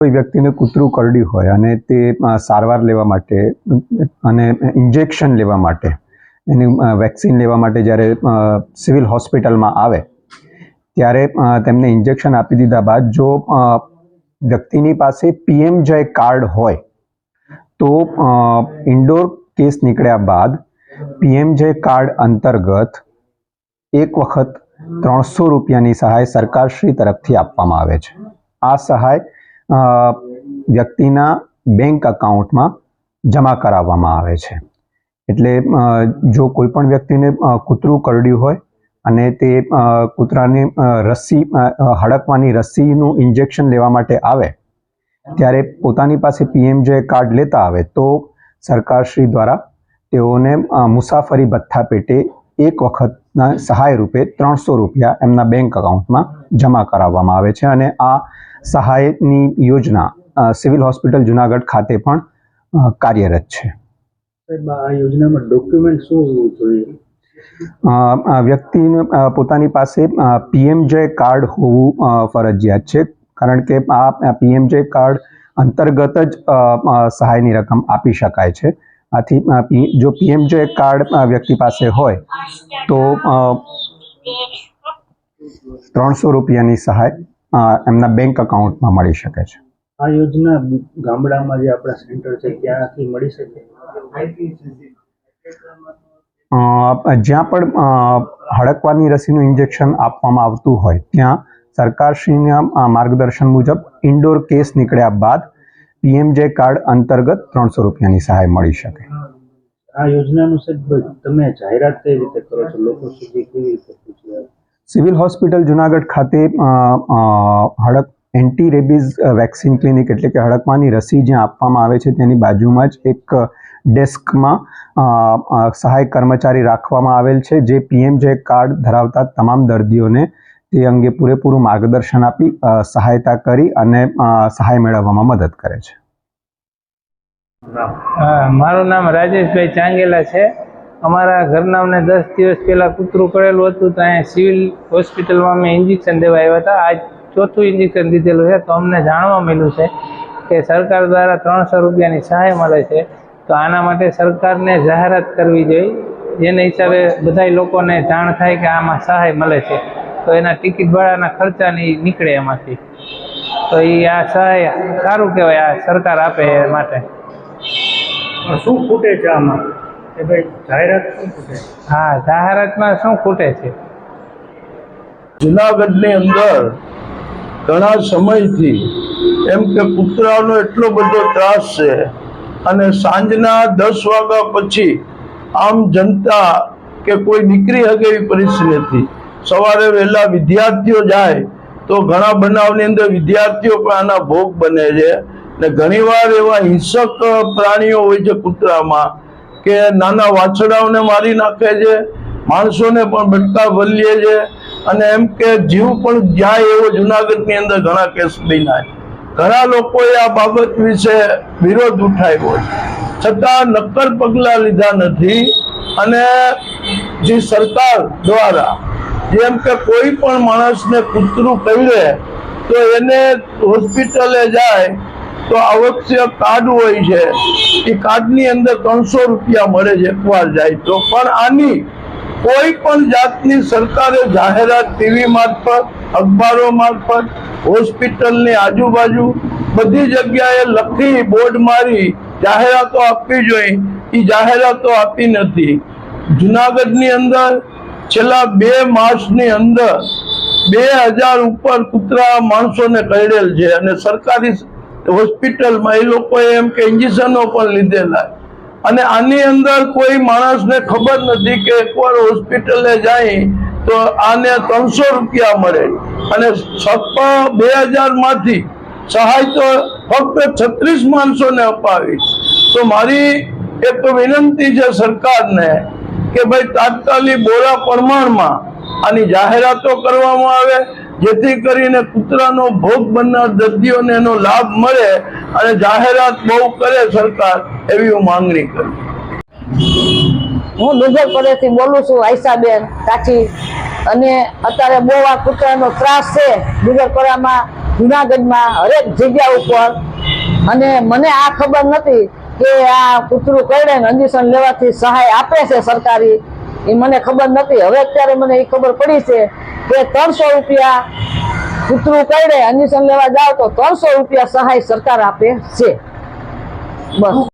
કોઈ વ્યક્તિને કૂતરું કરડ્યું હોય અને તે સારવાર લેવા માટે અને ઇન્જેક્શન લેવા માટે એની વેક્સિન લેવા માટે જ્યારે સિવિલ હોસ્પિટલમાં આવે ત્યારે તેમને ઇન્જેક્શન આપી દીધા બાદ જો વ્યક્તિની પાસે પીએમજય કાર્ડ હોય તો ઇન્ડોર કેસ નીકળ્યા બાદ પીએમજય કાર્ડ અંતર્ગત એક વખત 300 રૂપિયાની સહાય સરકારશ્રી તરફથી આપવામાં આવે છે। આ સહાય વ્યક્તિના બેંક અકાઉન્ટમાં જમા કરાવવામાં આવે છે। એટલે જો કોઈ પણ વ્યક્તિને કૂતરું કરડ્યું હોય અને તે કૂતરાની રસી હડકવાની રસીનું ઇન્જેક્શન લેવા માટે આવે ત્યારે પોતાની પાસે પીએમજય કાર્ડ લેતા આવે તો સરકારશ્રી દ્વારા તેઓને મુસાફરી ભથ્થા પેટે એક વખતના સહાય રૂપે 300 રૂપિયા એમના બેંક અકાઉન્ટમાં જમા કરાવવામાં આવે છે અને આ સહાયની યોજના સિવિલ હોસ્પિટલ જુનાગઢ ખાતે પણ કાર્યરત છે। આ યોજનામાં ડોક્યુમેન્ટ શું હોવું જોઈએ? વ્યક્તિને પોતાની પાસે પીએમજય કાર્ડ હોવું ફરજિયાત છે, કારણ કે આ પીએમજય કાર્ડ અંતર્ગત જ સહાયની રકમ આપી શકાય છે। આથી જો પીએમજય કાર્ડ વ્યક્તિ પાસે હોય તો 300 રૂપિયાની સહાય એમના બેંક અકાઉન્ટમાં મળી શકે છે। આ યોજના ગામડામાં જે આપણા સેન્ટર છે ત્યાંથી મળી શકે? જ્યાં પણ હડકવાની રસીનું ઇન્જેક્શન આપવામાં આવતું હોય ત્યાં સરકારશ્રીના માર્ગદર્શન મુજબ ઇન્ડોર કેસ નીકળ્યા બાદ પીએમજય કાર્ડ અંતર્ગત 300 રૂપિયાની સહાય મળી શકે। આ યોજનાનું તમે જાહેરાત કઈ રીતે કરો છો, લોકો સુધી કેવી રીતે પહોંચે? સિવિલ હોસ્પિટલ જુનાગઢ ખાતે એન્ટી રેબીઝ વેક્સિન ક્લિનિક એટલે કે હડકવાની રસી જ્યાં આપવામાં આવે છે તેની બાજુમાં જ એક ડેસ્કમાં સહાય કર્મચારી રાખવામાં આવેલ છે, જે પીએમજય કાર્ડ ધરાવતા તમામ દર્દીઓને તે અંગે પૂરેપૂરું માર્ગદર્શન આપી સહાયતા કરી અને સહાય મેળવવામાં મદદ કરે છે। મારું નામ રાજેશભાઈ ચાંગેલા છે। અમારા ઘરનામને 10 દિવસ પહેલાં કૂતરું કરેલું હતું તો અહીંયા સિવિલ હોસ્પિટલમાં અમે ઇન્જેક્શન દેવા આવ્યા હતા। આજ 4થું ઇન્જેક્શન દીધેલું છે તો અમને જાણવા મળ્યું છે કે સરકાર દ્વારા 300 રૂપિયાની સહાય મળે છે। તો આના માટે સરકારને જાહેરાત કરવી જોઈએ, જેના હિસાબે બધા લોકોને જાણ થાય કે આમાં સહાય મળે છે, તો એના ટિકિટ ભાડાના ખર્ચાની નીકળે એમાંથી। તો એ આ સહાય સારું કહેવાય, આ સરકાર આપે એ માટે। શું ખૂટે છે આમાં કે ભાઈ જાહેરાત શું ખૂટે? હા, જાહેરાતમાં શું ખૂટે છે? જુનાગઢની અંદર ઘણા સમયથી એમ કે કૂતરાનો એટલો બધો ત્રાસ છે અને સાંજના 10 વાગ્યા પછી આમ જનતા કે કોઈ નીકળી શકે એવી પરિસ્થિતિ નથી। સવારે વહેલા વિદ્યાર્થીઓ જાય તો ઘણા બનાવની અંદર વિદ્યાર્થીઓ પણ આના ભોગ બને છે ને ઘણીવાર એવા હિંસક પ્રાણીઓ હોય છે કૂતરામાં કે નાના વાછડાઓને મારી નાખે છે, માણસોને પણ બટકા ભરીએ છે અને એમ કે જીવ પણ જાય એવો જુનાગઢની અંદર ઘણા કેસ બન્યા છે। ઘણા લોકોએ આ બાબત વિશે વિરોધ ઉઠાવ્યો છે, છતાં નક્કર પગલાં લીધા નથી। અને જે સરકાર દ્વારા જેમ કે કોઈ પણ માણસને કૂતરું કરડે તો એને હોસ્પિટલે જાય તો આવશ્યક કાર્ડ હોય છે, એ કાર્ડની અંદર 300 રૂપિયા મળે છે એકવાર જાય તો। પણ આની કોઈ પણ જાતની સરકારે જાહેરાત ટીવી મારફત, અખબારો મારફત, હોસ્પિટલની આજુબાજુ બધી જગ્યાએ લખી બોર્ડ મારી જાહેરાતો આપવી જોઈએ, એ જાહેરાતો આપી નથી। જુનાગઢની અંદર છેલ્લા 2 માસની અંદર 2000 ઉપર કૂતરા માણસોને કરડેલ છે અને સરકારી હોસ્પિટલમાં એ લોકોએ એમ કે ઇન્જેક્શનો પણ લીધેલા અને આની અંદર કોઈ માણસને ખબર નથી કે એકવાર હોસ્પિટલે જાય તો આને 300 રૂપિયા મળે અને 2000 માંથી સહાય તો ફક્ત 36 માણસોને અપાવી। તો મારી એક વિનંતી છે સરકારને કે ભાઈ તાત્કાલિક બોરા પ્રમાણમાં આની જાહેરાતો કરવામાં આવે, જેથી કરીને કૂતરાનો ભોગ બનનાર દર્દીઓને એનો લાભ મળે અને જાહેરાત બહુ કરે સરકાર એવી હું માંગણી કરું। હું ડુંગરપરેથી બોલું છું, આયશાબેન કાચી. અને અત્યારે બહુ આ કૂતરાનો ત્રાસ છે ડુંગરપરામાં, જુનાગઢમાં, હરેક જગ્યા ઉપર. અને મને આ ખબર નથી કે આ કૂતરું કરડે ને ઇન્જેક્શન લેવાથી સહાય આપે છે સરકારી, એ મને ખબર નથી. હવે અત્યારે મને એ ખબર પડી છે કે 300 રૂપિયા કૂતરું કરડે ઇન્જેક્શન લેવા જાવ તો 300 રૂપિયા સહાય સરકાર આપે છે. બસ.